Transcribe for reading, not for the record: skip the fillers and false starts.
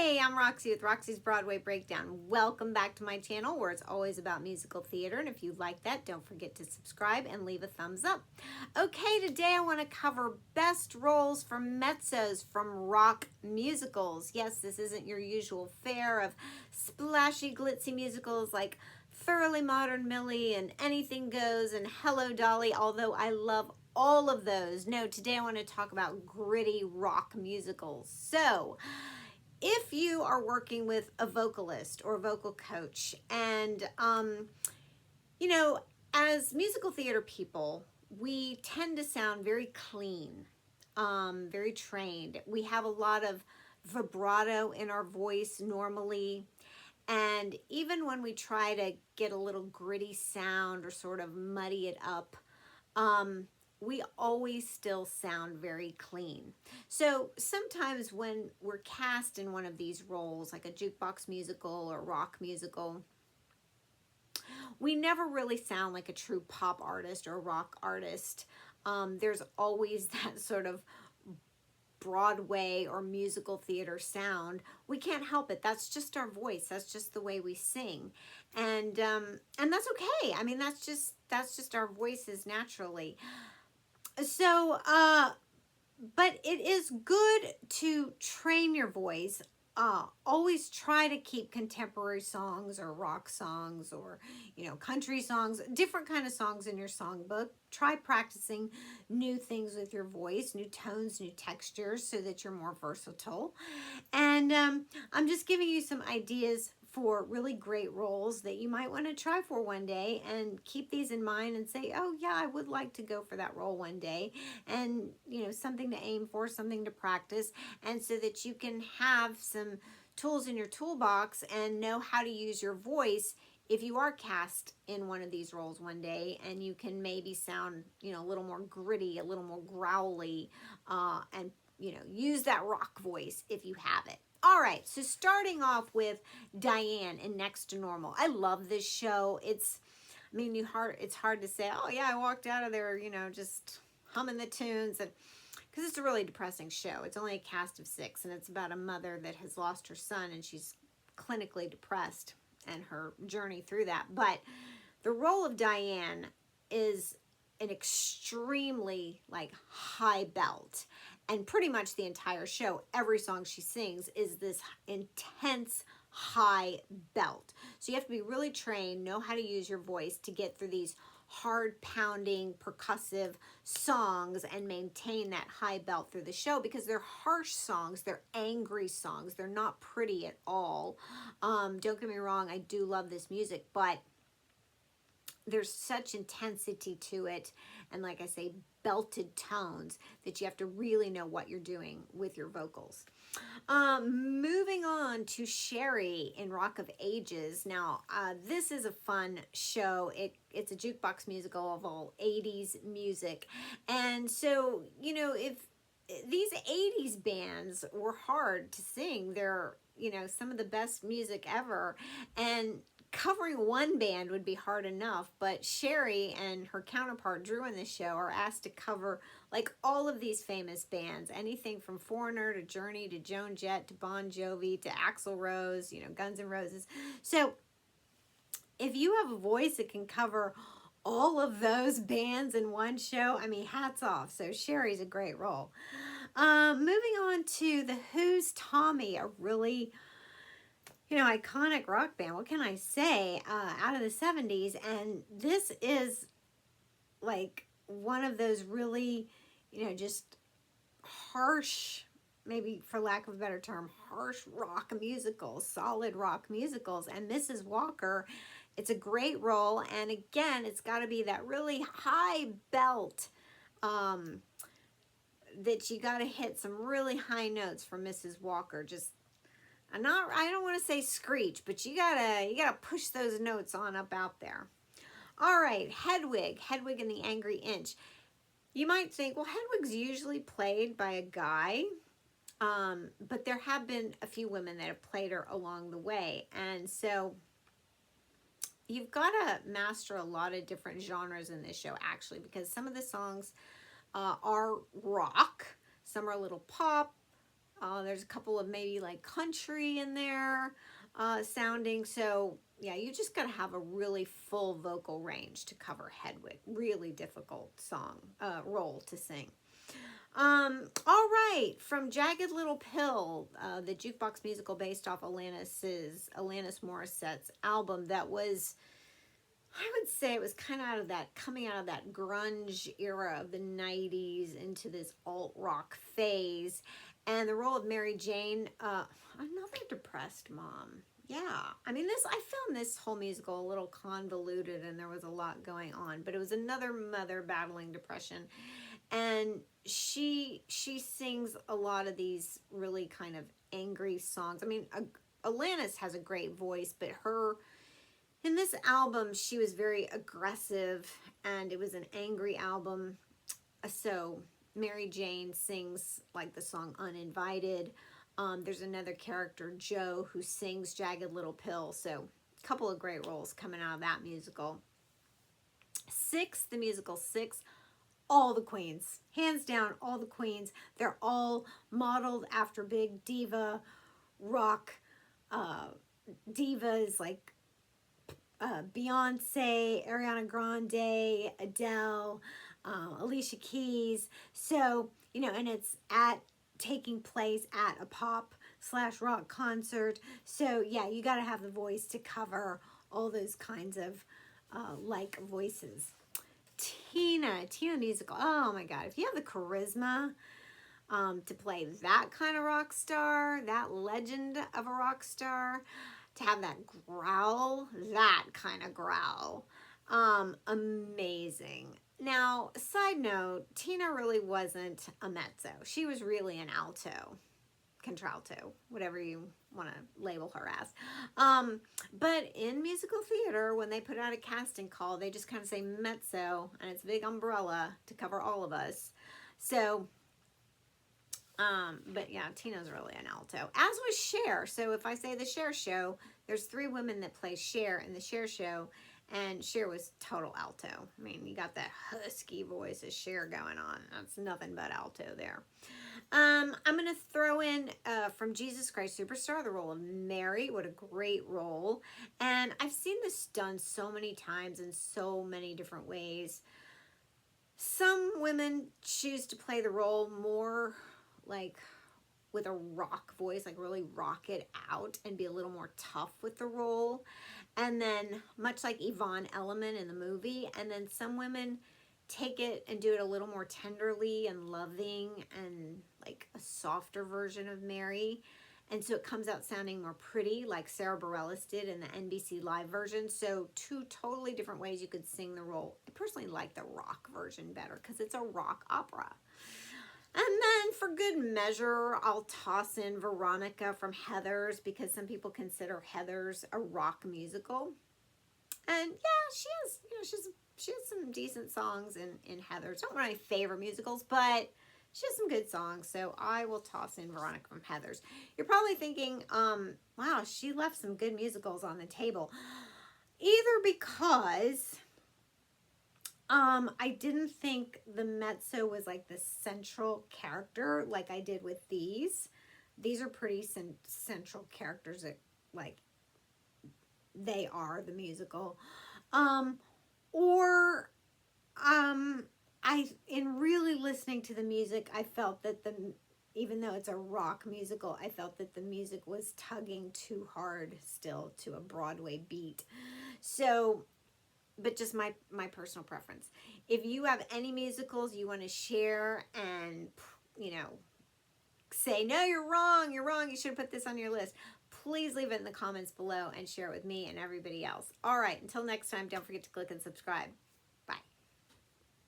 Hey, I'm Roxie with Roxie's Broadway Breakdown. Welcome back to my channel where it's always about musical theater. And if you like that, don't forget to subscribe and leave a thumbs up. Okay, today I want to cover best roles for mezzos from rock musicals. Yes, this isn't your usual fare of splashy, glitzy musicals like Thoroughly Modern Millie and Anything Goes and Hello Dolly, although I love all of those. No, today I want to talk about gritty rock musicals. So, if you are working with a vocalist or a vocal coach and you know, as musical theater people, we tend to sound very clean, very trained. We have a lot of vibrato in our voice normally, and even when we try to get a little gritty sound or sort of muddy it up, we always still sound very clean. So sometimes when we're cast in one of these roles, like a jukebox musical or rock musical, we never really sound like a true pop artist or rock artist. There's always that sort of Broadway or musical theater sound. We can't help it. That's just our voice. That's just the way we sing, and that's okay. I mean, that's just our voices naturally. So, but it is good to train your voice. Always try to keep contemporary songs or rock songs or, country songs, different kind of songs in your songbook. Try practicing new things with your voice, new tones, new textures so that you're more versatile. And I'm just giving you some ideas for really great roles that you might want to try for one day, and keep these in mind and say, oh yeah, I would like to go for that role one day, and something to aim for, something to practice, and so that you can have some tools in your toolbox and know how to use your voice if you are cast in one of these roles one day, and you can maybe sound a little more gritty, a little more growly, and use that rock voice if you have it. All right, so starting off with Diane in Next to Normal. I love this show. It's hard to say, oh yeah, I walked out of there, just humming the tunes, and because it's a really depressing show. It's only a cast of 6, and it's about a mother that has lost her son, and she's clinically depressed and her journey through that. But the role of Diane is an extremely high belt, and pretty much the entire show, every song she sings is this intense high belt. So you have to be really trained, know how to use your voice to get through these hard pounding percussive songs and maintain that high belt through the show, because they're harsh songs, they're angry songs, they're not pretty at all. Don't get me wrong, I do love this music, but there's such intensity to it, and like I say, belted tones, that you have to really know what you're doing with your vocals. Moving on to Sherry in Rock of Ages. Now, this is a fun show. It's a jukebox musical of all 80s music. And so, if these 80s bands were hard to sing, they're, some of the best music ever. And covering one band would be hard enough, but Sherry and her counterpart Drew in this show are asked to cover all of these famous bands, anything from Foreigner to Journey to Joan Jett to Bon Jovi to Axl Rose, Guns N' Roses. So if you have a voice that can cover all of those bands in one show, I mean, hats off. So Sherry's a great role. Moving on to The Who's Tommy, a really iconic rock band. What can I say? Out of the 70s. And this is one of those really, just harsh, maybe for lack of a better term, harsh rock musicals, solid rock musicals. And Mrs. Walker, it's a great role. And again, it's got to be that really high belt, that you got to hit some really high notes for Mrs. Walker. Just I don't want to say screech, but you gotta push those notes on up out there. All right, Hedwig and the Angry Inch. You might think, well, Hedwig's usually played by a guy, but there have been a few women that have played her along the way, and so you've got to master a lot of different genres in this show, actually, because some of the songs are rock, some are a little pop, There's a couple of maybe like country in there sounding. So yeah, you just got to have a really full vocal range to cover Hedwig. Really difficult song, role to sing. All right, from Jagged Little Pill, the jukebox musical based off Alanis Morissette's album that was, I would say it was kind of coming out of that grunge era of the 90s into this alt rock phase. And the role of Mary Jane, another depressed mom. Yeah, I mean, I found this whole musical a little convoluted and there was a lot going on, but it was another mother battling depression. And she sings a lot of these really kind of angry songs. I mean, Alanis has a great voice, but in this album, she was very aggressive, and it was an angry album. So Mary Jane sings like the song Uninvited. There's another character, Joe, who sings Jagged Little Pill. So a couple of great roles coming out of that musical. The musical Six, all the queens. Hands down, all the queens. They're all modeled after big diva rock divas like Beyonce, Ariana Grande, Adele, Alicia Keys. So, and it's taking place at a pop/rock concert. So yeah, you got to have the voice to cover all those kinds of like voices. Tina musical. Oh my God. If you have the charisma to play that kind of rock star, that legend of a rock star, to have that growl, that kind of growl, amazing. Now, side note, Tina really wasn't a mezzo. She was really an alto, contralto, whatever you want to label her as. But in musical theater, when they put out a casting call, they just kind of say mezzo, and it's a big umbrella to cover all of us. So, but yeah, Tina's really an alto, as was Cher. So if I say the Cher show, there's 3 women that play Cher in the Cher show, and Cher was total alto. I mean, you got that husky voice of Cher going on. That's nothing but alto there. I'm going to throw in from Jesus Christ Superstar, the role of Mary. What a great role. And I've seen this done so many times in so many different ways. Some women choose to play the role more like with a rock voice, like really rock it out and be a little more tough with the role. And then much like Yvonne Elliman in the movie. And then some women take it and do it a little more tenderly and loving and like a softer version of Mary. And so it comes out sounding more pretty, like Sarah Bareilles did in the NBC Live version. So 2 totally different ways you could sing the role. I personally like the rock version better because it's a rock opera. And then for good measure, I'll toss in Veronica from Heathers, because some people consider Heathers a rock musical. And yeah, she has some decent songs in Heathers. Not one of my favorite musicals, but she has some good songs. So I will toss in Veronica from Heathers. You're probably thinking, wow, she left some good musicals on the table. Either because I didn't think the mezzo was like the central character like I did with these. These are pretty central characters that like they are the musical. In really listening to the music, I felt that even though it's a rock musical, I felt that the music was tugging too hard still to a Broadway beat. So, but just my personal preference. If you have any musicals you want to share and, say, no, you're wrong, you should have put this on your list, please leave it in the comments below and share it with me and everybody else. All right, until next time, don't forget to click and subscribe.